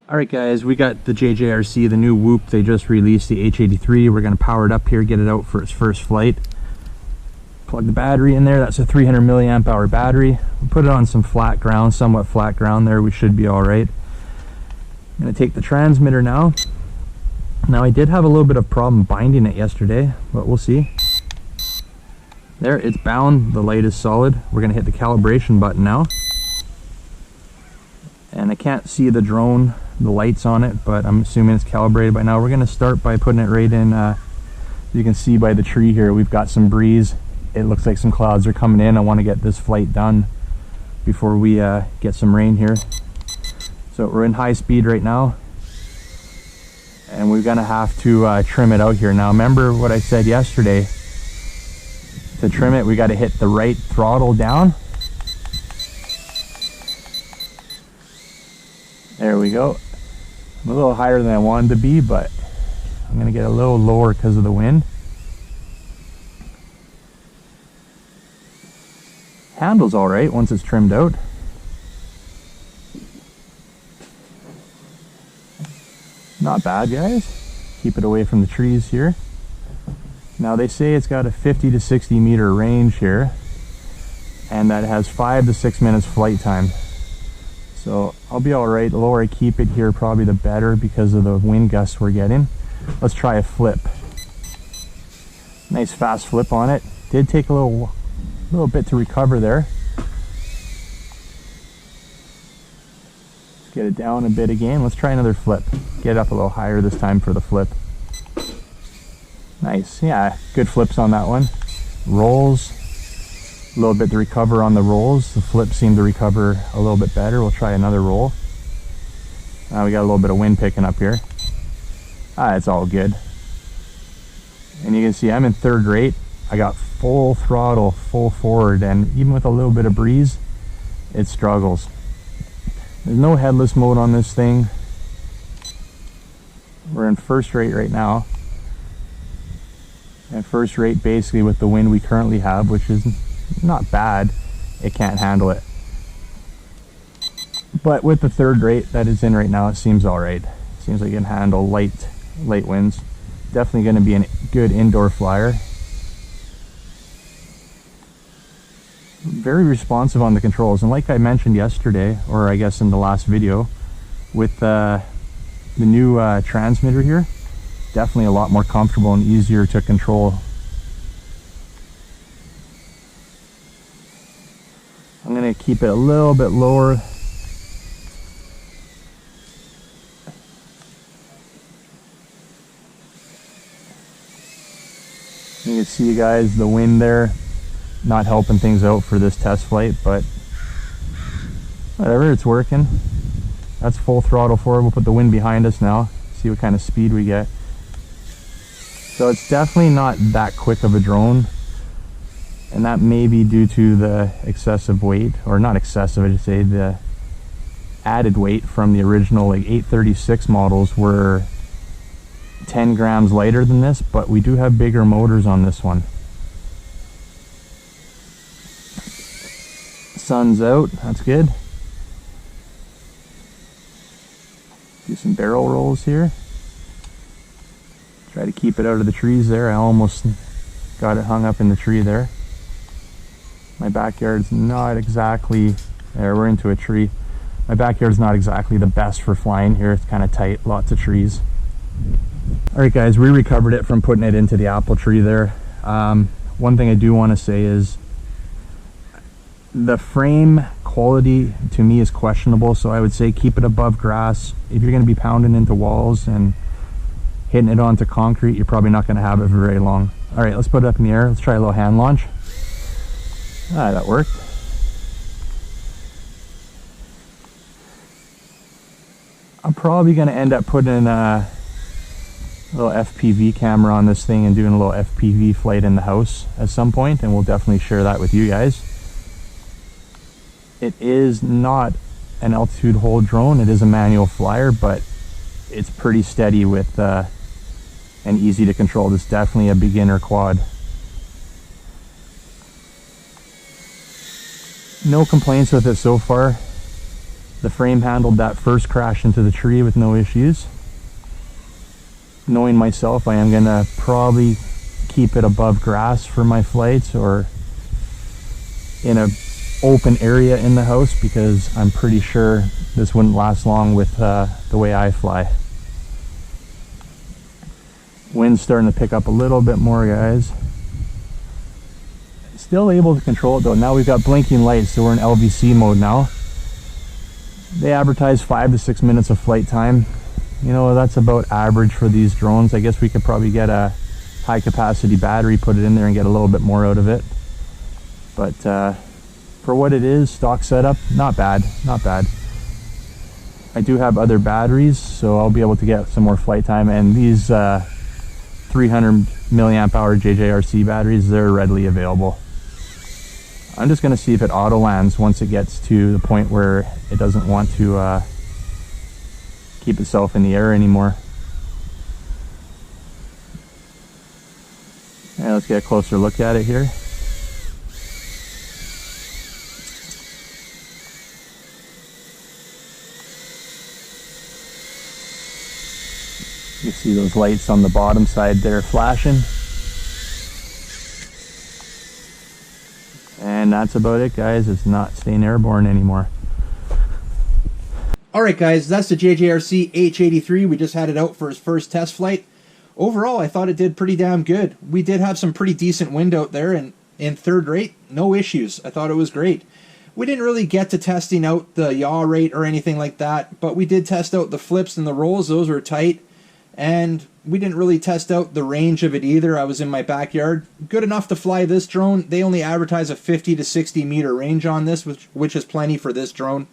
Alright guys, we got the JJRC, the new Whoop. They just released the H83. We're going to power it up here, get it out for its first flight. Plug the battery in there. That's a 300 milliamp hour battery. We'll put it on some flat ground, somewhat flat ground there. We should be alright. I'm going to take the transmitter now. Now I did have a little bit of problem binding it yesterday, but we'll see. There, it's bound. The light is solid. We're going to hit the calibration button now. And I can't see the drone, the lights on it, but I'm assuming it's calibrated by now. We're going to start by putting it right in. You can see by the tree here, we've got some breeze. It looks like some clouds are coming in. I want to get this flight done before we get some rain here. So we're in high speed right now. And we're going to have to trim it out here. Now remember what I said yesterday. To trim it, we got to hit the right throttle down. There we go. I'm a little higher than I wanted to be, but I'm going to get a little lower because of the wind. Handle's alright once it's trimmed out. Not bad, guys. Keep it away from the trees here. Now they say it's got a 50 to 60 meter range here, and that it has 5 to 6 minutes flight time. So I'll be alright. The lower I keep it here, probably the better because of the wind gusts we're getting. Let's try a flip. Nice fast flip on it. Did take a little bit to recover there. Let's get it down a bit again. Let's try another flip. Get it up a little higher this time for the flip. Nice. Yeah, good flips on that one. Rolls. A little bit to recover on the rolls. The flips seem to recover a little bit better. We'll try another roll. We got a little bit of wind picking up here. It's all good. And you can see I'm in third rate. I got full throttle, full forward, and even with a little bit of breeze, it struggles. There's no headless mode on this thing. We're in first rate right now. And first rate basically with the wind we currently have, which is not bad. It can't handle it. But with the third rate that is in right now, it seems alright. Seems like it can handle light winds. Definitely going to be a good indoor flyer. Very responsive on the controls, and like I mentioned yesterday, or I guess in the last video, with the new transmitter here, definitely a lot more comfortable and easier to control. I'm going to keep it a little bit lower. You can see, guys, the wind there not helping things out for this test flight, but whatever, it's working. That's full throttle forward. We'll put the wind behind us now, see what kind of speed we get. So it's definitely not that quick of a drone. And that may be due to the excessive weight, or not excessive, I should say, the added weight from the original like 836 models were 10 grams lighter than this, but we do have bigger motors on this one. Sun's out, that's good. Do some barrel rolls here. Try to keep it out of the trees there. I almost got it hung up in the tree there. My backyard's not exactly, there, we're into a tree. My backyard's not exactly the best for flying here. It's kind of tight, lots of trees. Alright guys, we recovered it from putting it into the apple tree there. One thing I do want to say is the frame quality to me is questionable, so I would say keep it above grass. If you're going to be pounding into walls and hitting it onto concrete, you're probably not going to have it for very long. Alright, let's put it up in the air. Let's try a little hand launch. That worked. I'm probably going to end up putting a little FPV camera on this thing and doing a little FPV flight in the house at some point, and we'll definitely share that with you guys. It is not an altitude hold drone. It is a manual flyer, but it's pretty steady with and easy to control. It's definitely a beginner quad. No complaints with it so far. The frame handled that first crash into the tree with no issues. Knowing myself, I am gonna probably keep it above grass for my flights or in a open area in the house, because I'm pretty sure this wouldn't last long with the way I fly. Wind's starting to pick up a little bit more, guys. Still able to control it though. Now we've got blinking lights, so we're in LVC mode now. They advertise 5 to 6 minutes of flight time. You know, that's about average for these drones. I guess we could probably get a high capacity battery, put it in there and get a little bit more out of it. But for what it is, stock setup, not bad, not bad. I do have other batteries, so I'll be able to get some more flight time. And these 300 milliamp hour JJRC batteries, they're readily available. I'm just going to see if it auto lands once it gets to the point where it doesn't want to keep itself in the air anymore. Yeah, let's get a closer look at it here. You see those lights on the bottom side there flashing. And that's about it, guys. It's not staying airborne anymore. Alright guys, that's the JJRC H83. We just had it out for its first test flight. Overall, I thought it did pretty damn good. We did have some pretty decent wind out there, and in third rate, no issues. I thought it was great. We didn't really get to testing out the yaw rate or anything like that, but we did test out the flips and the rolls. Those were tight. And we didn't really test out the range of it either. I was in my backyard. Good enough to fly this drone. They only advertise a 50 to 60 meter range on this, which is plenty for this drone.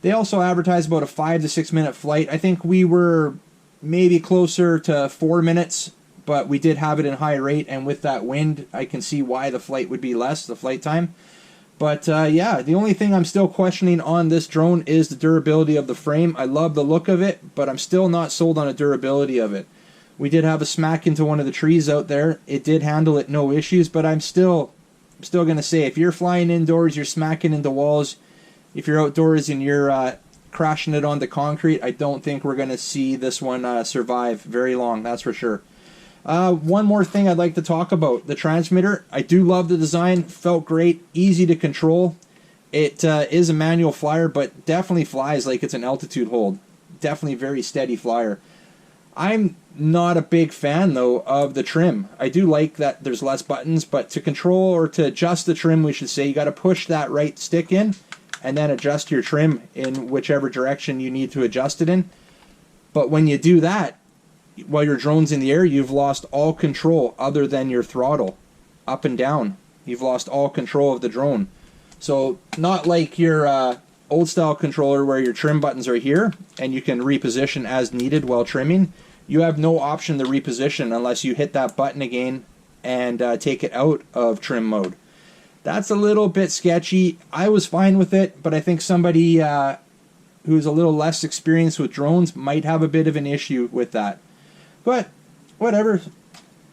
They also advertise about a 5 to 6 minute flight. I think we were maybe closer to 4 minutes, but we did have it in high rate, and with that wind, I can see why the flight would be less, the flight time. But yeah, the only thing I'm still questioning on this drone is the durability of the frame. I love the look of it, but I'm still not sold on the durability of it. We did have a smack into one of the trees out there. It did handle it no issues, but I'm still going to say, if you're flying indoors, you're smacking into walls. If you're outdoors and you're crashing it onto concrete, I don't think we're going to see this one survive very long, that's for sure. One more thing I'd like to talk about. The transmitter. I do love the design. Felt great. Easy to control. It is a manual flyer, but definitely flies like it's an altitude hold. Definitely very steady flyer. I'm not a big fan, though, of the trim. I do like that there's less buttons, but to control or to adjust the trim, we should say, you got to push that right stick in and then adjust your trim in whichever direction you need to adjust it in. But when you do that, while your drone's in the air, you've lost all control other than your throttle, up and down. You've lost all control of the drone. So not like your old style controller where your trim buttons are here and you can reposition as needed while trimming. You have no option to reposition unless you hit that button again and take it out of trim mode. That's a little bit sketchy. I was fine with it, but I think somebody who's a little less experienced with drones might have a bit of an issue with that. But whatever,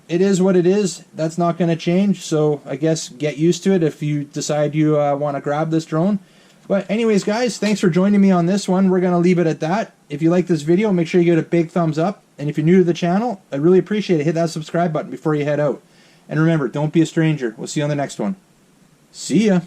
it is what it is. That's not going to change, so I guess get used to it if you decide you want to grab this drone. But anyways, guys, thanks for joining me on this one. We're going to leave it at that. If you like this video, make sure you give it a big thumbs up. And if you're new to the channel, I'd really appreciate it. Hit that subscribe button before you head out. And remember, don't be a stranger. We'll see you on the next one. See ya.